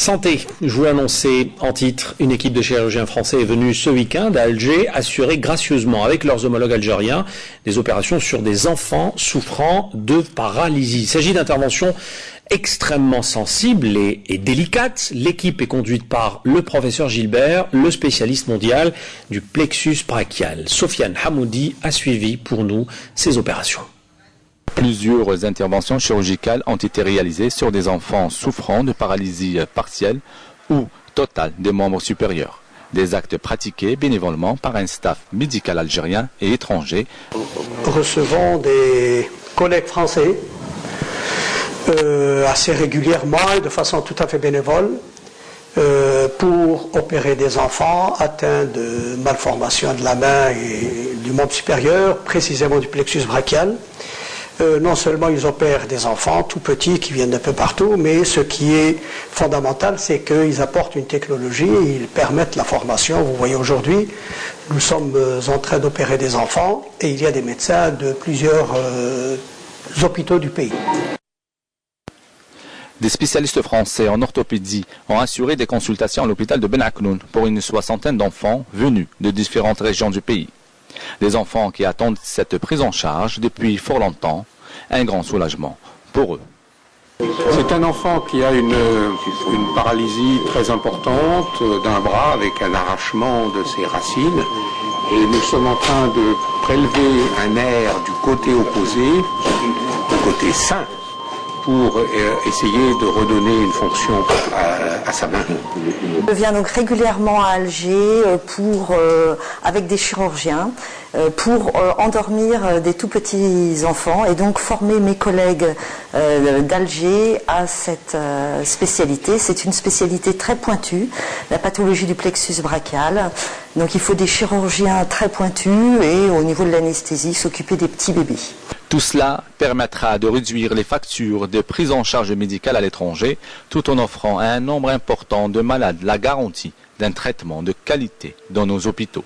Santé, je vous l'ai annoncé en titre, une équipe de chirurgiens français est venue ce week-end à Alger assurer gracieusement avec leurs homologues algériens des opérations sur des enfants souffrant de paralysie. Il s'agit d'interventions extrêmement sensibles et délicates. L'équipe est conduite par le professeur Gilbert, le spécialiste mondial du plexus brachial. Sofiane Hamoudi a suivi pour nous ces opérations. Plusieurs interventions chirurgicales ont été réalisées sur des enfants souffrant de paralysie partielle ou totale des membres supérieurs. Des actes pratiqués bénévolement par un staff médical algérien et étranger. Nous recevons des collègues français assez régulièrement et de façon tout à fait bénévole pour opérer des enfants atteints de malformations de la main et du membre supérieur, précisément du plexus brachial. Non seulement ils opèrent des enfants tout petits qui viennent d'un peu partout, mais ce qui est fondamental, c'est qu'ils apportent une technologie et ils permettent la formation. Vous voyez, aujourd'hui, nous sommes en train d'opérer des enfants et il y a des médecins de plusieurs hôpitaux du pays. Des spécialistes français en orthopédie ont assuré des consultations à l'hôpital de Ben Aknoun pour une soixantaine d'enfants venus de différentes régions du pays. Des enfants qui attendent cette prise en charge depuis fort longtemps, un grand soulagement pour eux. C'est un enfant qui a une paralysie très importante d'un bras avec un arrachement de ses racines et nous sommes en train de prélever un nerf du côté opposé, du côté sain, pour essayer de redonner une fonction à sa main. Je viens donc régulièrement à Alger avec des chirurgiens pour endormir des tout petits enfants et donc former mes collègues d'Alger à cette spécialité. C'est une spécialité très pointue, la pathologie du plexus brachial. Donc il faut des chirurgiens très pointus et au niveau de l'anesthésie s'occuper des petits bébés. Tout cela permettra de réduire les factures de prise en charge médicale à l'étranger tout en offrant à un nombre important de malades la garantie d'un traitement de qualité dans nos hôpitaux.